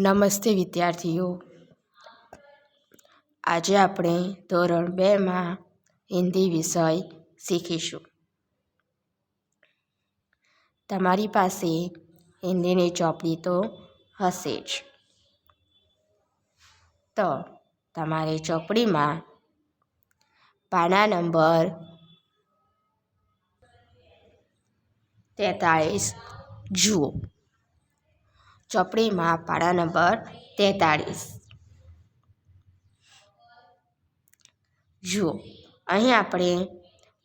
નમસ્તે વિદ્યાર્થીઓ, આજે આપણે ધોરણ 2માં હિન્દી વિષય શીખીશું. તમારી પાસે હિન્દીની ચોપડી તો હશે જ. તો તમારે ચોપડીમાં પાના નંબર 43 જુઓ. ચોપડીમાં પાના નંબર 43 જુઓ. અહીં આપણે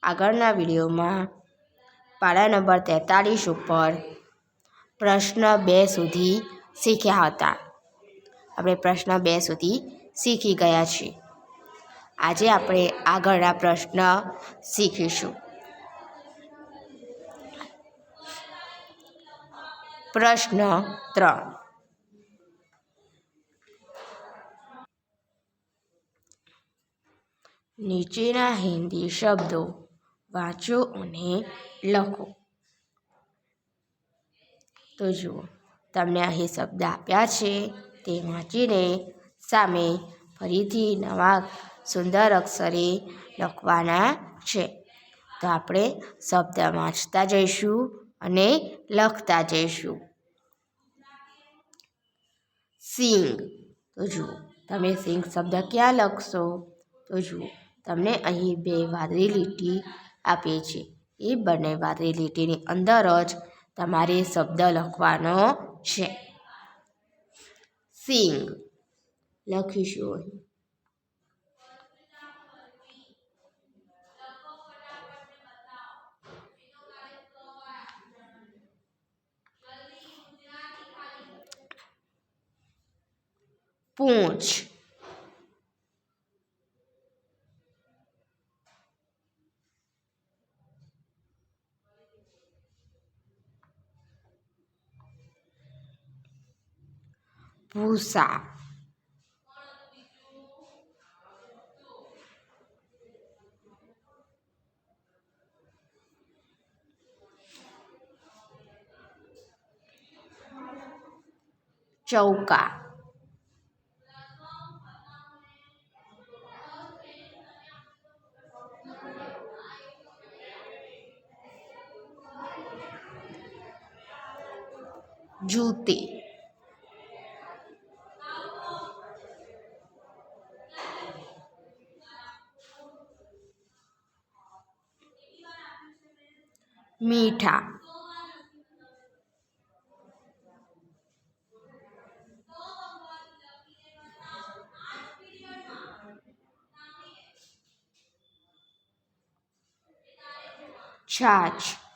આગળના વિડીયોમાં પાના નંબર 43 ઉપર પ્રશ્ન 2 સુધી શીખ્યા હતા. આપણે પ્રશ્ન 2 સુધી શીખી ગયા છીએ. આજે આપણે આગળના પ્રશ્ન શીખીશું. પ્રશ્ન 3. નીચેના હિન્દી શબ્દો વાંચો અને લખો. તો જુઓ, તમને અહીં શબ્દ આપ્યા છે તે વાંચીને સામે ફરીથી નવા સુંદર અક્ષરે લખવાના છે. તો આપણે શબ્દ વાંચતા જઈશું અને લખતા જઈશું. સિંગ. તો જુઓ, તમે સિંગ શબ્દ ક્યાં લખશો? તો જુઓ, તમને અહીં 2 વાદળી લીટી આપી છે. એ બંને વાદળી લીટીની અંદર જ તમારે શબ્દ લખવાનો છે. સિંગ લખીશું અહીં. પૂંછ. ભૂસા. ચૌકા. જૂતી. મીઠા. છાછ.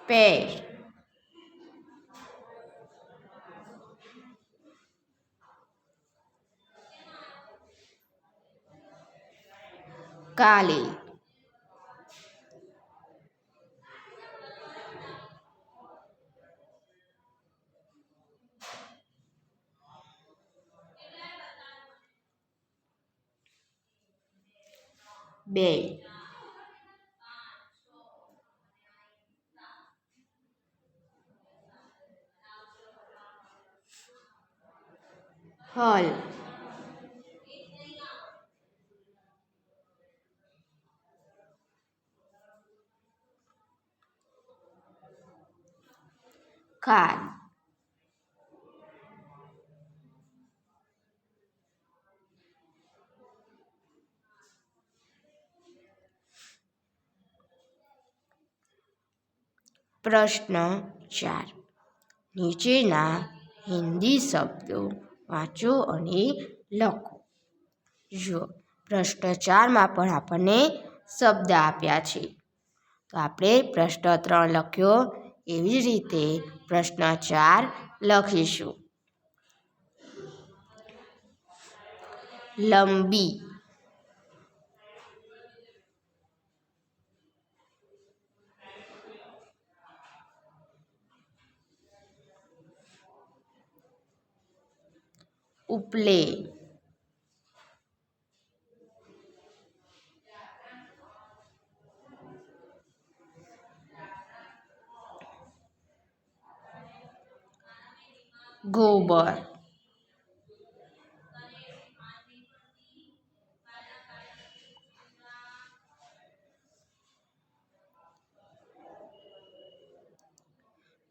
પેર. કાલી. બે. હલ. ખાદ. પ્રશ્ન 4. નીચેના હિન્દી શબ્દો વાંચો અને લખો. જુઓ, પ્રશ્ન 4માં પણ આપણને શબ્દ આપ્યા છે. તો આપણે પ્રશ્ન 3 લખ્યો એવી જ રીતે પ્રશ્ન 4 લખીશું. લંબી. ઉપલે. गोबर,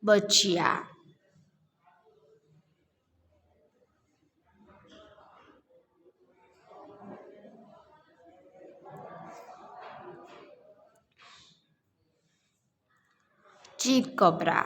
बचिया, चीकबरा,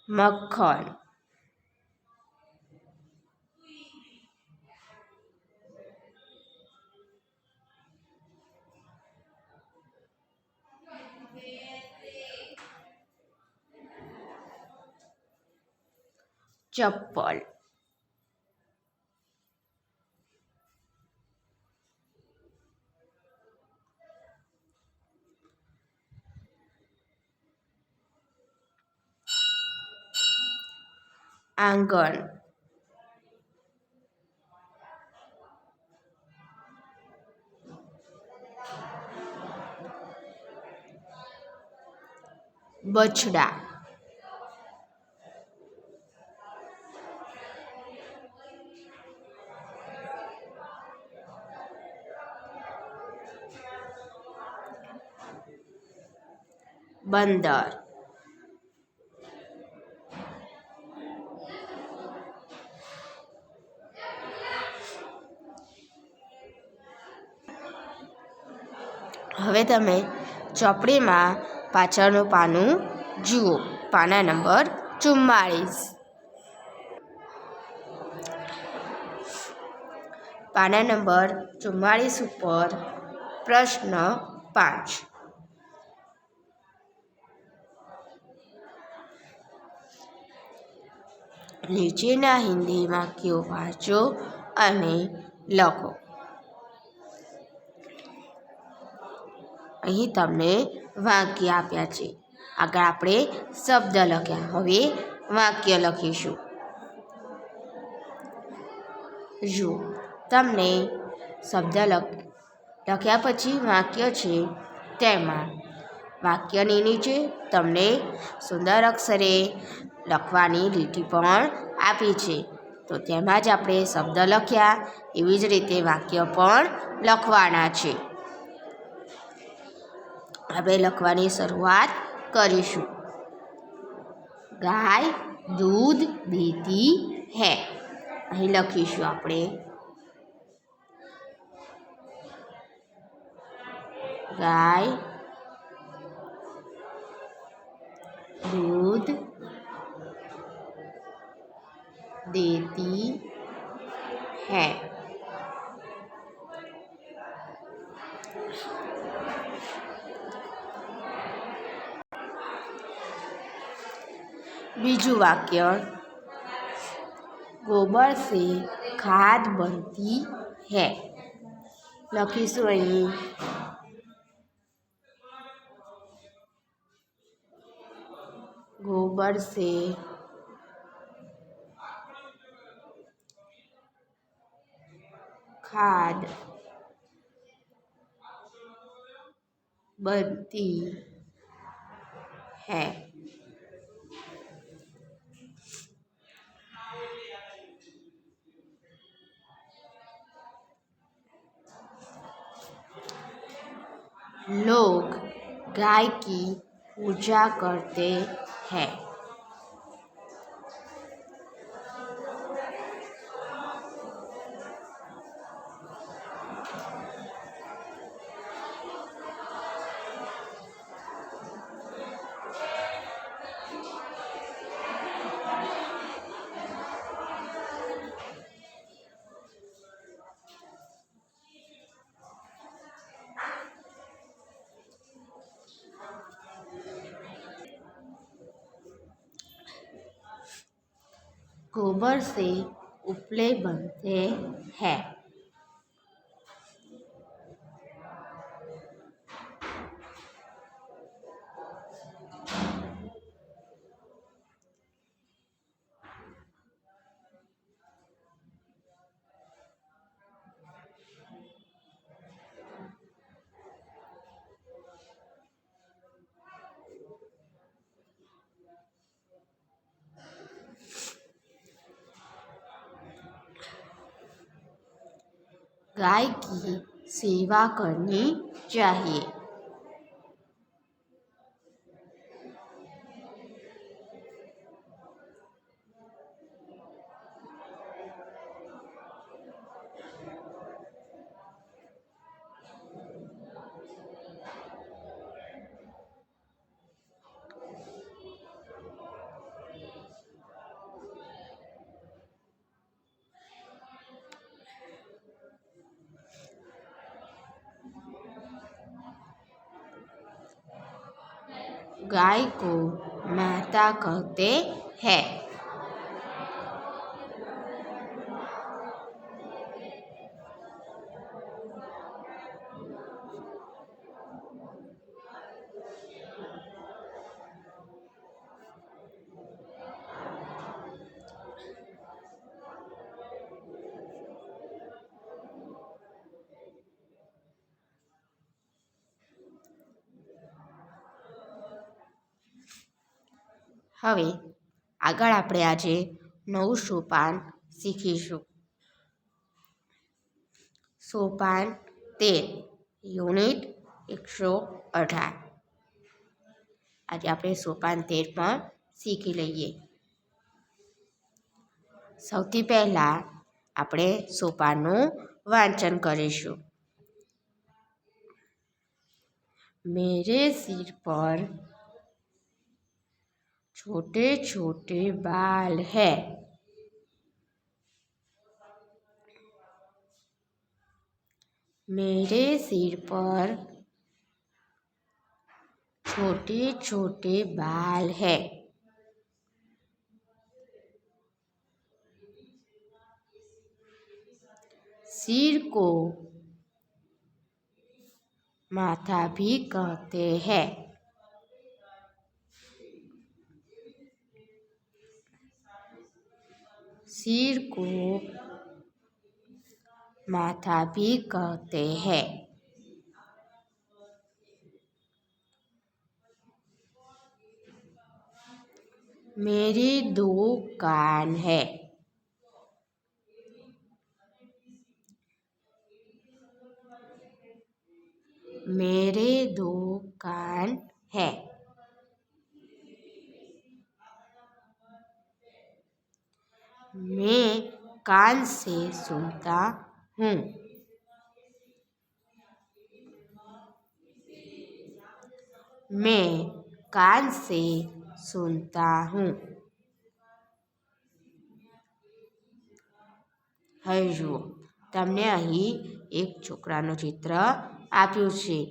मक्खन, चप्पल, आंगण, बछड़ा, बंदर, હવે તમે ચોપડીમાં પાછળનું પાનું જુઓ. પાના નંબર 44. પાના નંબર 44 ઉપર પ્રશ્ન 5. નીચેના હિન્દી વાક્યો વાંચો અને લખો. અહીં તમને વાક્ય આપ્યા છે. આગળ આપણે શબ્દ લખ્યા. હવે વાક્ય લખીશું. જુઓ, તમને શબ્દ લખ્યા પછી વાક્ય છે, તેમાં વાક્યની નીચે તમને સુંદર અક્ષરે લખવાની લીટી પણ આપી છે. તો તેમાં જ આપણે શબ્દ લખ્યા એવી જ રીતે વાક્ય પણ લખવાના છે. આપણે લખવાની શરૂઆત કરીશું. ગાય दूध देती है. અહીં લખીશું આપણે ગાય दूध देती है. बीजू वाक्य गोबर से खाद बनती है. लखीशु अहीं गोबर से खाद बनती है. लोग गाय की पूजा करते हैं. गोबर से उपले बनते हैं. गाय की सेवा करनी चाहिए। गाय को माता कहते हैं। હવે આગળ આપણે આજે નવું સોપાન શીખીશું. સોપાન 13 યુનિટ 118. આજે આપણે સોપાન 13 પણ શીખી લઈએ. સૌથી પહેલાં આપણે સોપાનનું વાંચન કરીશું. मेरे सिर पर छोटे छोटे बाल है. मेरे सिर पर छोटे छोटे बाल है. सिर को माथा भी कहते हैं. सिर को माथा भी कहते हैं. मेरे 2 कान है. मेरे 2 कान है. मैं कान से सुनता हूँ. मैं कान से सुनता हूँ. હવે જુઓ, તમને અહીં એક છોકરાનું ચિત્ર આપ્યું છે.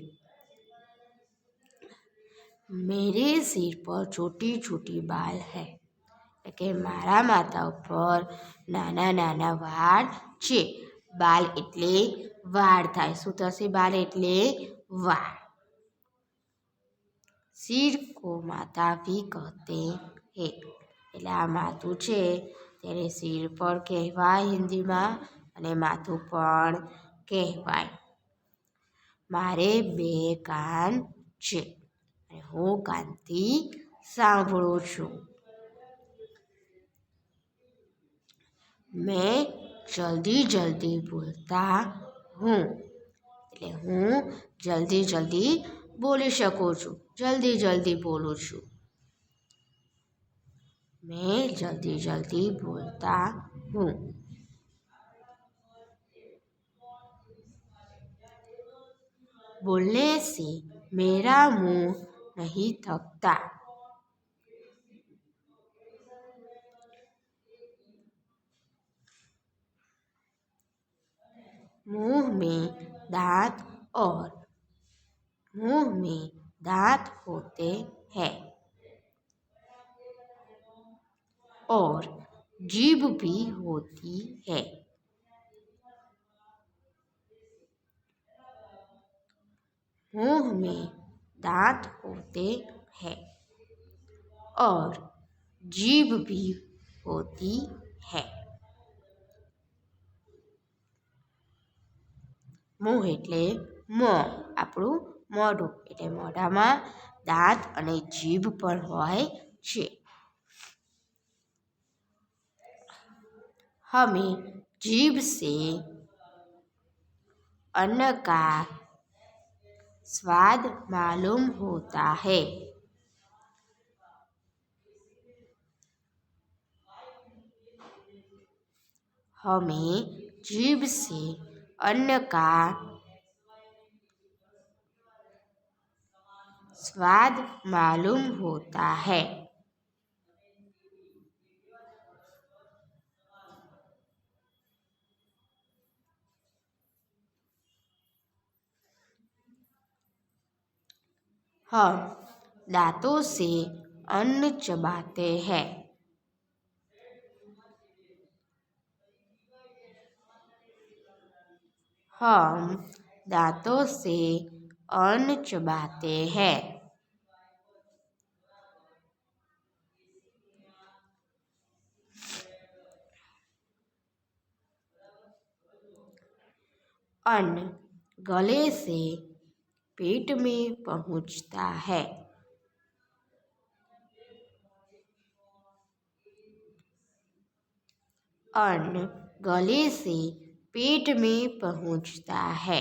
મેરે સિર પર છોટી છોટી બાલ હૈ. એટલે કે મારા માથા ઉપર નાના નાના વાળ છે. બાલ એટલે વાળ થાય. શું થશે? બાલ એટલે વાળ. સિર કો માથા ભી કહેતે હે. એટલે આ માથું છે તેને સિર પર કહેવાય હિન્દીમાં, અને માથું પણ કહેવાય. મારે 2 કાન છે અને હું કાનથી સાંભળું છું. मैं जल्दी जल्दी बोलता हूँ. એટલે હું જલ્દી જલ્દી બોલી શકું છું. જલ્દી જલ્દી બોલું છું. मैं जल्दी जल्दी बोलता हूँ. बोलने से मेरा मुंह नहीं थकता. मुंह में दांत होते हैं और जीभ भी होती है. मुंह में दांत होते हैं और जीभ भी होती है. मुंह એટલે મોં, આપણું મોઢું. એટલે મોઢામાં દાંત અને જીભ પણ હોય છે. हमें जीभ से अन्न का स्वाद मालूम होता है। हमें जीभ से अन्न का स्वाद मालूम होता है। हम दांतों से अन्न चबाते हैं। हम दांतों से अन्न चबाते हैं। अन्न गले से पेट में पहुंचता है। अन्न गले से पेट में पहुंचता है।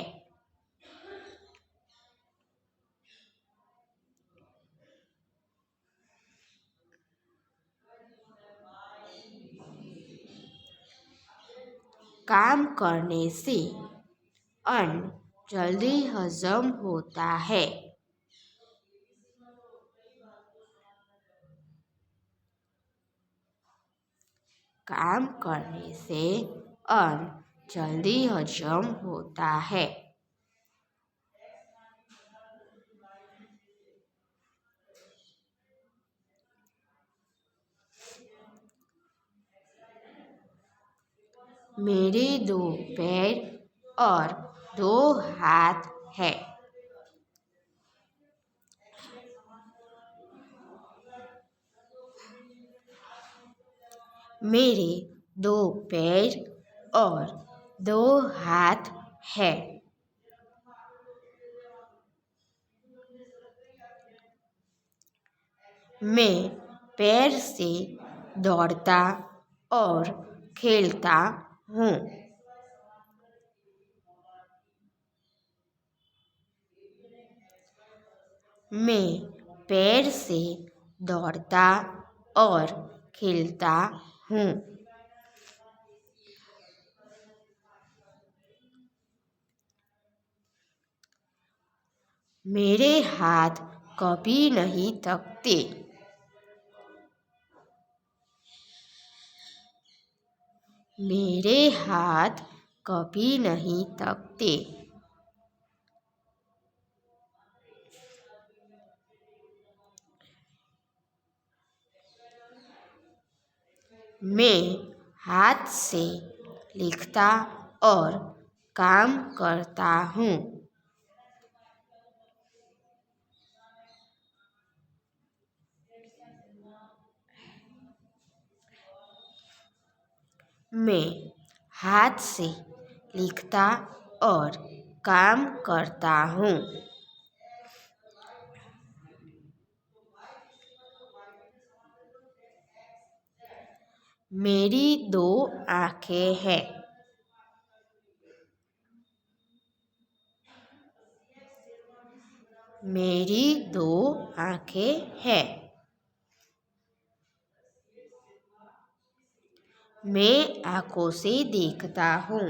काम करने से अन्न जल्दी हजम होता है। काम करने से अन्न जल्दी हजम होता है। मेरे 2 पैर और 2 हाथ हैं। मेरे 2 पैर और 2 हाथ हैं। मैं पैर से दौड़ता और खेलता हूँ। मैं पैर से दौड़ता और खेलता हूँ। मेरे हाथ कभी नहीं थकते। मेरे हाथ कभी नहीं थकते। मैं हाथ से लिखता और काम करता हूँ। मैं हाथ से लिखता और काम करता हूँ। मेरी 2 आँखें हैं। मेरी 2 आँखें हैं। मैं आँखों से देखता हूँ।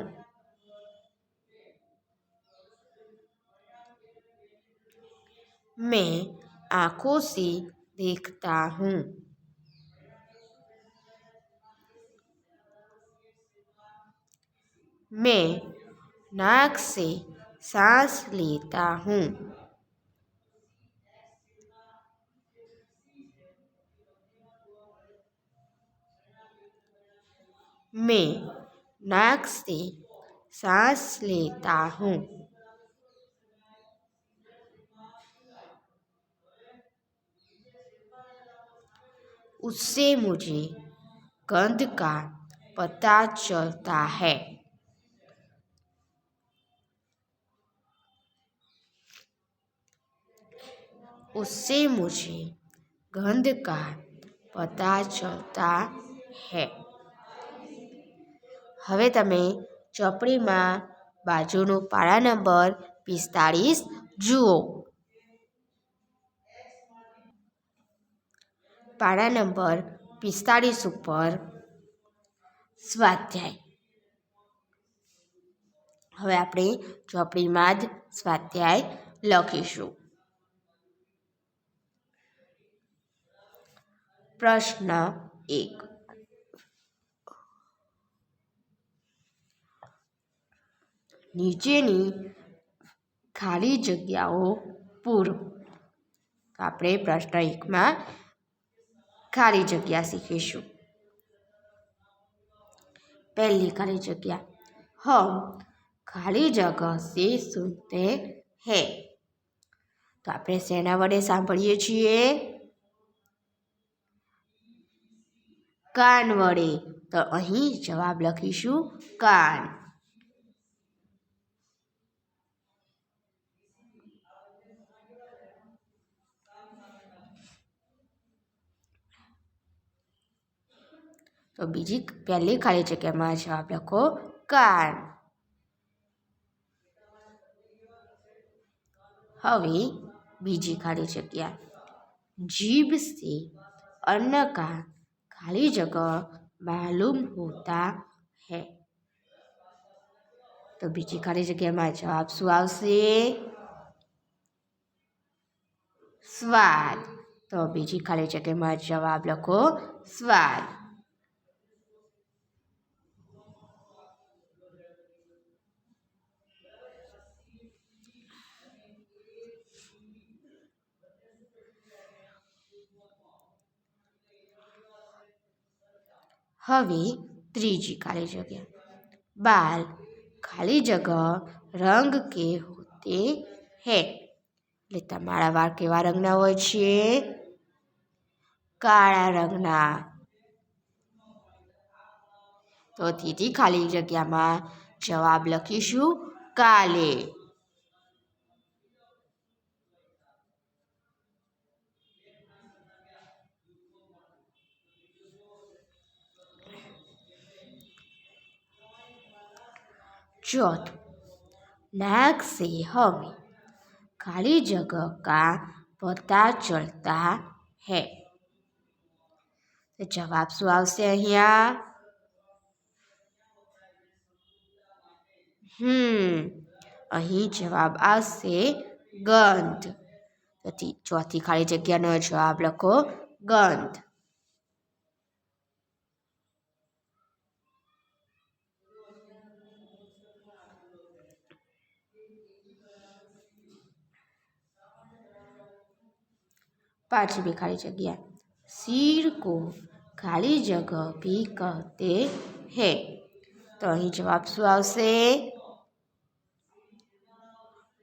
मैं आँखों से देखता हूँ। मैं नाक से सांस लेता हूँ। मैं नाक से सांस लेता हूँ। उससे मुझे गंध का पता चलता है। उससे मुझे गंध का पता चलता है। હવે તમે ચોપડીમાં બાજુનું પાળા નંબર 45 જુઓ. પાળા નંબર 45 ઉપર સ્વાધ્યાય. હવે આપણે ચોપડીમાં જ સ્વાધ્યાય લખીશું. પ્રશ્ન 1. નીચેની ખાલી જગ્યાઓ પૂરો. આપણે પ્રશ્ન 1માં ખાલી જગ્યા શીખીશું. पहली खाली जगह, हम खाली जगह से सुनते हैं. तो આપણે શેના વડે સાંભળીએ છીએ? કાન વડે. તો અહીં જવાબ લખીશું કાન. તો પહેલી ખાલી જગ્યામાં જવાબ લખો કાન. હવે બીજી ખાલી જગ્યા, जीभ से अन्न का खाली जगह मालूम होता है. तो बीजी खाली जग्याમાં જવાબ શું આવશે? સ્વાદ. તો બીજી ખાલી જગ્યામાં જવાબ લખો સ્વાદ. હવે ત્રીજી ખાલી જગ્યા, बाल खाली जगह रंग के होते हैं. એટલે તમારા વાળ કેવા રંગના હોય છે? કાળા રંગના. તો ત્રીજી ખાલી જગ્યામાં જવાબ લખીશું કાલે. चौथ, नाक से हमें खाली जगह का पता चलता है. जवाब શું આવશે અહીંયા? અહીં જવાબ આવશે ગંધ. ચોથી ખાલી જગ્યાનો જવાબ લખો ગંધ. पांचवी खाली जगह, सिर को खाली जगह भी कहते हैं. तो અહીં જવાબ શું આવશે?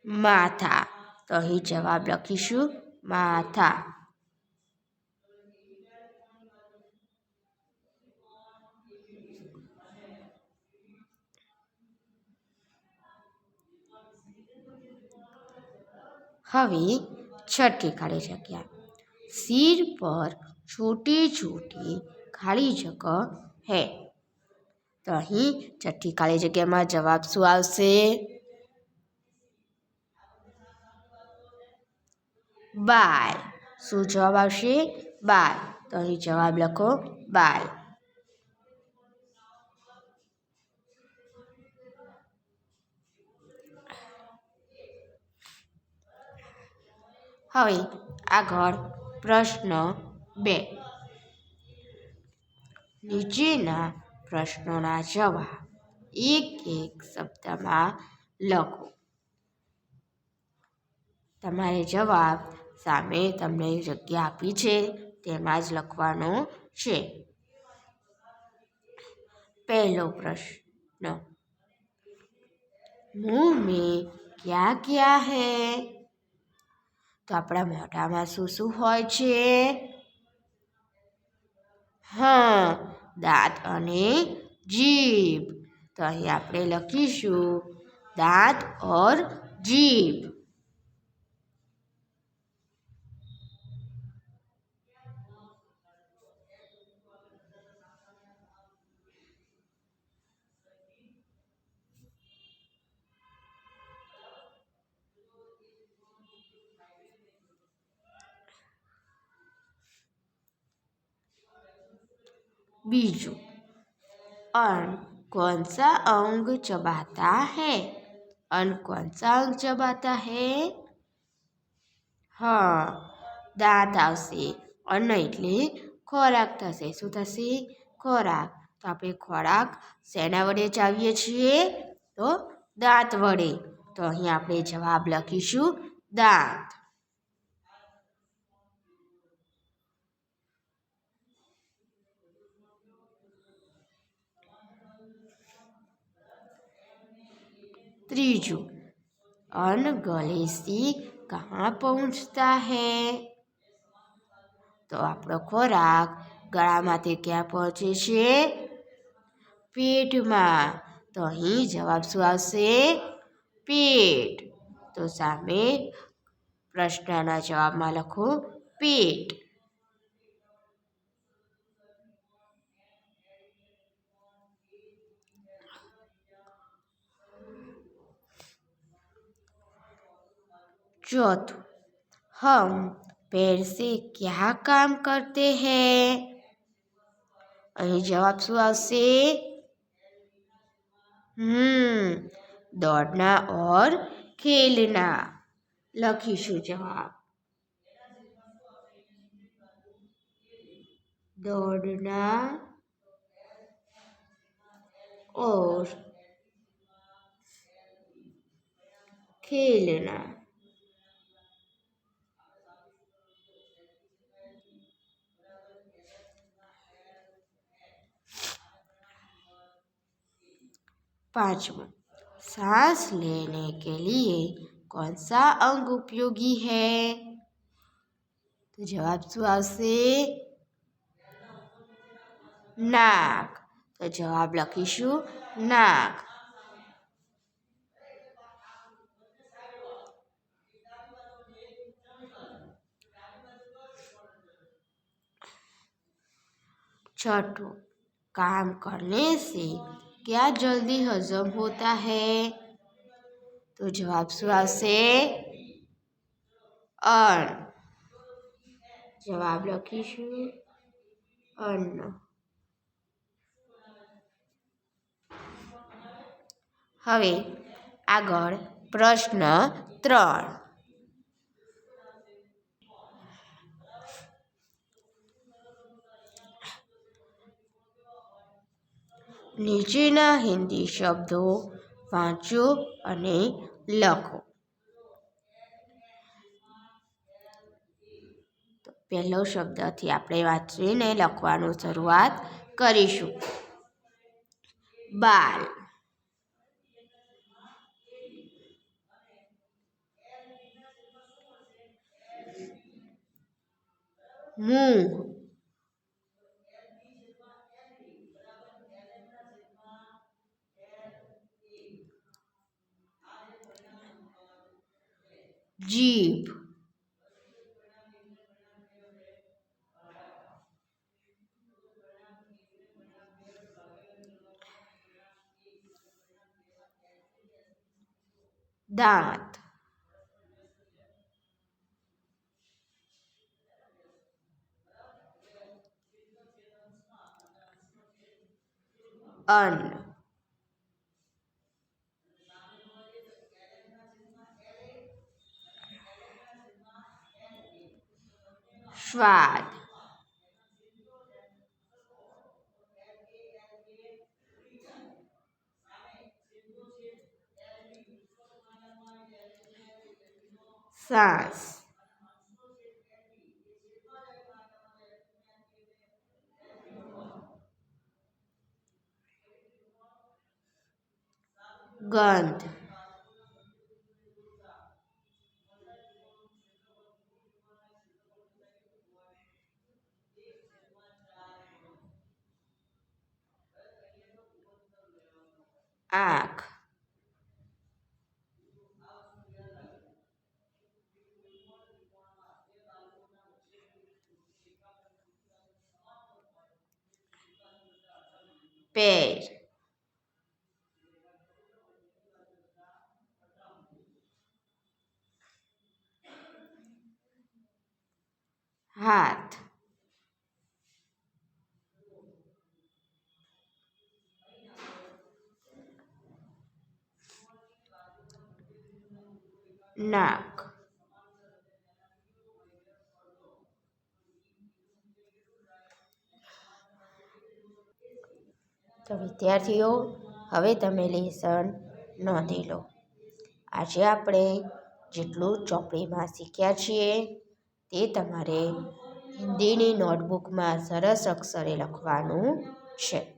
માથા. તો અહીં જવાબ લખીશું માથા. હવે છઠ્ઠી ખાલી જગ્યા, सिर पर छोटी छोटी खाली जगह है. तो અહીં છઠ્ઠી ખાલી જગ્યામાં જવાબ શું આવશે? બાલ. શું જવાબ આવશે? બાલ. તો અહીં જવાબ લખો બાલ. હવે આગળ પ્રશ્ન 2. નીચેના પ્રશ્નોના જવાબ એક એક શબ્દમાં લખો. તમારે જવાબ સામે તમને જગ્યા આપી છે તેમાં જ લખવાનો છે. પહેલો પ્રશ્ન, मुंह में क्या क्या है? તો આપણા મોઢામાં શું શું હોય છે? દાંત અને જીભ. તો અહીં આપણે લખીશું દાંત ઓર જીભ. बीजू अन्न कौन सा अंग चबाता है? अन्न कौन सा अंग चबाता है? हाँ, દાંત આવશે. અન્ન એટલે ખોરાક થશે. શું થશે? ખોરાક. તો આપણે ખોરાક શેના વડે ચાવીએ છીએ? તો દાંત વડે. તો અહીં આપણે જવાબ લખીશું દાંત. ત્રીજું, अन्न गले से कहाँ पहुँचता है? तो આપણો ખોરાક ગળામાંથી ક્યાં પહોંચે છે? પેટમાં. તો અહીં જવાબ શું આવશે? પેટ. તો સામે પ્રશ્નના જવાબમાં લખો પેટ. चौथुं, हम पैर से क्या काम करते हैं? અહીં જવાબ શું આવશે? दौड़ना और खेलना. લખીશું જવાબ. दौड़ना और खेलना. पांचवा, सांस लेने के लिए कौन सा अंग उपयोगी है? तो जवाब શું આવશે? નાક. તો જવાબ લખીશું નાક. छठों, काम करने से क्या जल्दी हजम होता है? तो जवाब શું આવશે? અન્ન. જવાબ લખીશું અન્ન. હવે આગળ પ્રશ્ન 3. નીચેના હિન્દી શબ્દો વાંચો અને લખો. પહેલો શબ્દથી આપણે વાંચીને લખવાનું શરૂઆત કરીશું. બાલ. મુંહ. જીભ. દાંત. અન્ન. સ્વાદ. સાંસ. ગંધ. આંખ. પેર. હાથ. નાક. તો વિદ્યાર્થીઓ, હવે તમે લેસન નોંધી લો. આજે આપણે જેટલું ચોપડીમાં શીખ્યા છીએ તે તમારે હિન્દીની નોટબુકમાં સરસ અક્ષરે લખવાનું છે.